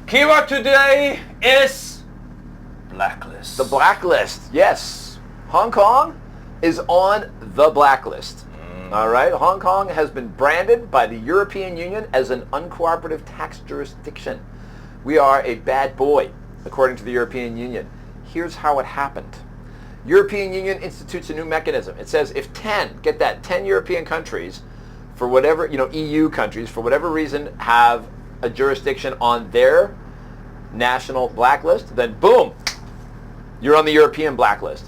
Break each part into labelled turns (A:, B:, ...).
A: Keyword today is blacklist.
B: The blacklist, yes. Hong Kong is on the blacklist. All right, Hong Kong has been branded by the European Union as an uncooperative tax jurisdiction. We are a bad boy, according to the European Union. Here's how it happened. European Union institutes a new mechanism. It says if 10 European countries, for whatever, EU countries, for whatever reason, have a jurisdiction on their national blacklist, then boom, you're on the European blacklist.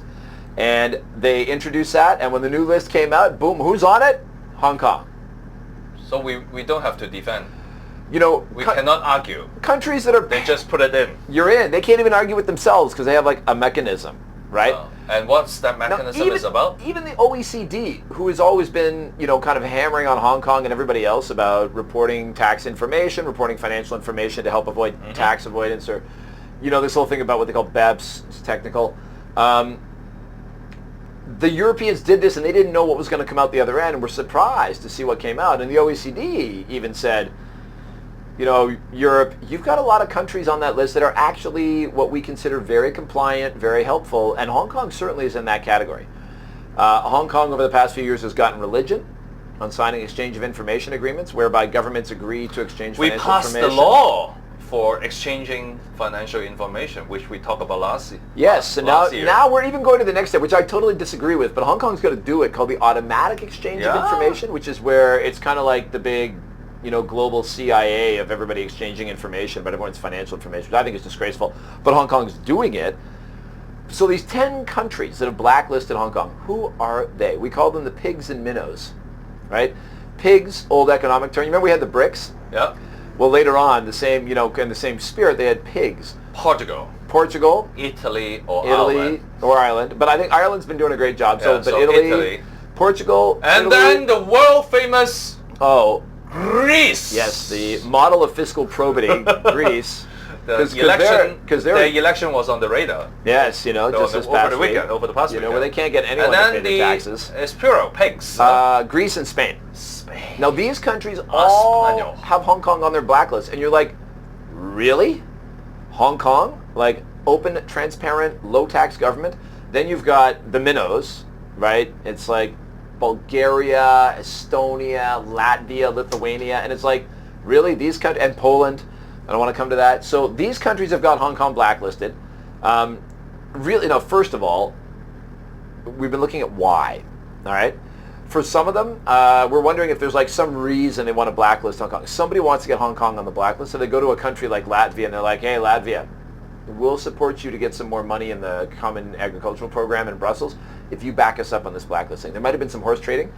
B: And they introduced that, and when the new list came out, boom, who's on it? Hong Kong.
A: So we don't have to defend.
B: We
A: cannot argue.
B: Countries that are...
A: They just put it in.
B: You're in. They can't even argue with themselves because they have like a mechanism, right?
A: And what's that mechanism is about?
B: Even the OECD, who has always been, kind of hammering on Hong Kong and everybody else about reporting tax information, reporting financial information to help avoid tax avoidance, or, this whole thing about what they call BEPS, it's technical. The Europeans did this and they didn't know what was going to come out the other end and were surprised to see what came out. And the OECD even said, Europe, you've got a lot of countries on that list that are actually what we consider very compliant, very helpful, and Hong Kong certainly is in that category. Hong Kong over the past few years has gotten religion on signing exchange of information agreements whereby governments agree to exchange financial information.
A: We passed the law for exchanging financial information, which we talked about last year.
B: Yes, and now we're even going to the next step, which I totally disagree with, but Hong Kong's going to do it, called the automatic exchange of information, which is where it's kind of like the big, global CIA of everybody exchanging information about everyone's financial information, which I think is disgraceful, but Hong Kong's doing it. So these 10 countries that have blacklisted Hong Kong, who are they? We call them the pigs and minnows, right? Pigs, old economic term. You remember we had the BRICS?
A: Yeah.
B: Well, later on, the same, in the same spirit, they had pigs.
A: Portugal,
B: Italy,
A: Ireland.
B: or Ireland. But I think Ireland's been doing a great job.
A: Yeah,
B: so Italy, Portugal,
A: and
B: Italy,
A: then the world famous Greece.
B: Yes, the model of fiscal probity, Greece.
A: The election was on the radar.
B: Yes, just this past week.
A: Over the past week.
B: Where they can't get anyone to pay their taxes.
A: It's plural, pigs.
B: Greece and Spain. Now these countries all have Hong Kong on their blacklist, and you're like, really? Hong Kong? Like open, transparent, low-tax government? Then you've got the minnows, right? It's like Bulgaria, Estonia, Latvia, Lithuania, and it's like, really? These countries, and Poland, I don't want to come to that. So these countries have got Hong Kong blacklisted. First of all, we've been looking at why, all right? For some of them, we're wondering if there's like some reason they want to blacklist Hong Kong. Somebody wants to get Hong Kong on the blacklist, so they go to a country like Latvia and they're like, hey, Latvia, we'll support you to get some more money in the Common Agricultural Program in Brussels if you back us up on this blacklisting. There might have been some horse trading,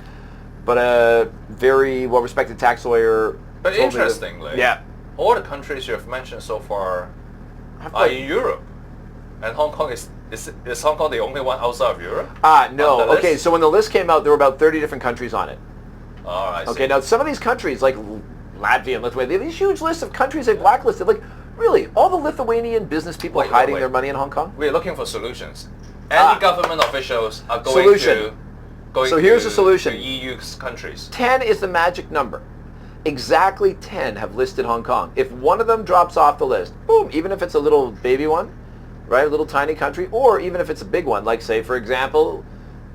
B: but a very well-respected tax lawyer.
A: But interestingly,
B: yeah,
A: all the countries you have mentioned so far are in Europe, and Hong Kong is Hong Kong the only one outside of Europe?
B: No. Okay, so when the list came out, there were about 30 different countries on it.
A: All right.
B: Okay, now some of these countries, like Latvia and Lithuania, they have these huge lists of countries they've blacklisted. Like, really, all the Lithuanian business people hiding their money in Hong Kong?
A: We're looking for solutions. Any government officials are going
B: so here's the solution.
A: To EU countries.
B: 10 is the magic number. Exactly 10 have listed Hong Kong. If one of them drops off the list, boom, even if it's a little baby one, right, a little tiny country, or even if it's a big one, like, say, for example,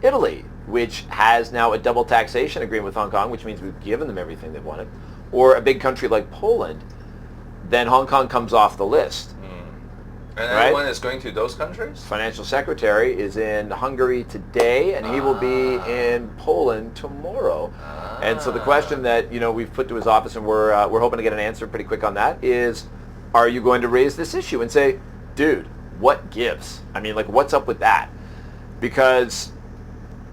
B: Italy, which has now a double taxation agreement with Hong Kong, which means we've given them everything they wanted, or a big country like Poland, then Hong Kong comes off the list.
A: And everyone is going to those countries?
B: Financial Secretary is in Hungary today, and he will be in Poland tomorrow. And so the question that we've put to his office, and we're hoping to get an answer pretty quick on that, is, are you going to raise this issue and say, dude, what gives? I mean, like, what's up with that? Because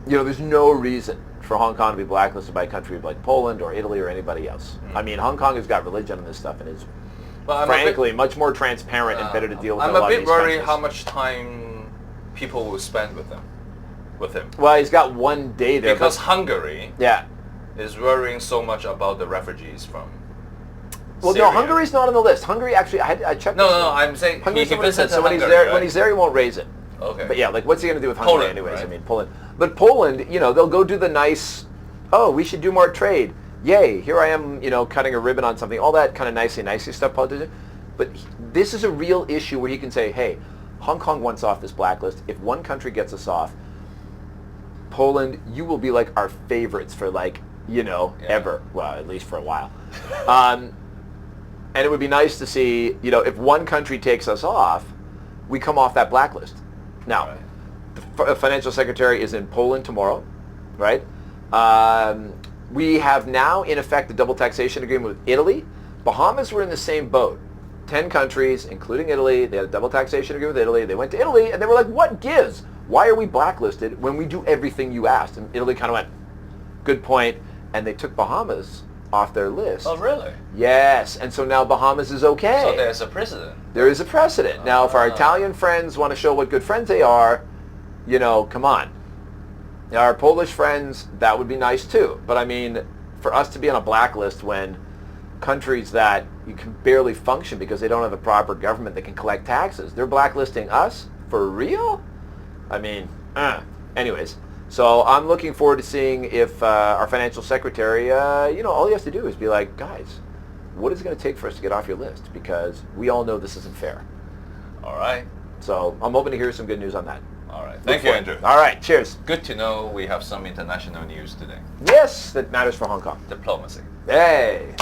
B: there's no reason for Hong Kong to be blacklisted by a country like Poland or Italy or anybody else. I mean, Hong Kong has got religion on this stuff and is frankly much more transparent and better to deal with.
A: I'm
B: a lot
A: a bit
B: of these
A: worried
B: countries.
A: how much time people will spend with him.
B: Well, he's got one day there.
A: Because Hungary
B: yeah.
A: is worrying so much about the refugees from
B: Well,
A: Syria.
B: no, Hungary's not on the list. Hungary, actually, I checked.
A: No, I'm saying
B: Hungary's
A: he visits
B: so when
A: Hungary,
B: he's there, he won't raise it.
A: Okay.
B: But yeah, like, what's he going to do with Hungary
A: Poland,
B: anyways?
A: right?
B: I mean, Poland. But Poland, they'll go do the nice, we should do more trade. Yay, here I am, cutting a ribbon on something. All that kind of nicey stuff, politician. But this is a real issue where he can say, hey, Hong Kong wants off this blacklist. If one country gets us off, Poland, you will be like our favorites for ever. Well, at least for a while. And it would be nice to see, if one country takes us off, we come off that blacklist. Now, the financial secretary is in Poland tomorrow, right? We have now, in effect, a double taxation agreement with Italy. Bahamas were in the same boat. 10 countries, including Italy. They had a double taxation agreement with Italy. They went to Italy, and they were like, what gives? Why are we blacklisted when we do everything you asked? And Italy kind of went, good point. And they took Bahamas off their list.
A: Oh, really?
B: Yes. And so now Bahamas is okay.
A: So there's a precedent.
B: There is a precedent. Now, if our Italian friends want to show what good friends they are, come on. Now, our Polish friends, that would be nice too. But I mean, for us to be on a blacklist when countries that you can barely function because they don't have a proper government that can collect taxes, they're blacklisting us? For real? I mean, anyways. So I'm looking forward to seeing if our financial secretary, all he has to do is be like, guys, what is it going to take for us to get off your list? Because we all know this isn't fair.
A: All right.
B: So I'm hoping to hear some good news on that.
A: All right. Thank you, Andrew.
B: All right. Cheers.
A: Good to know we have some international news today.
B: Yes, that matters for Hong Kong.
A: Diplomacy.
B: Hey.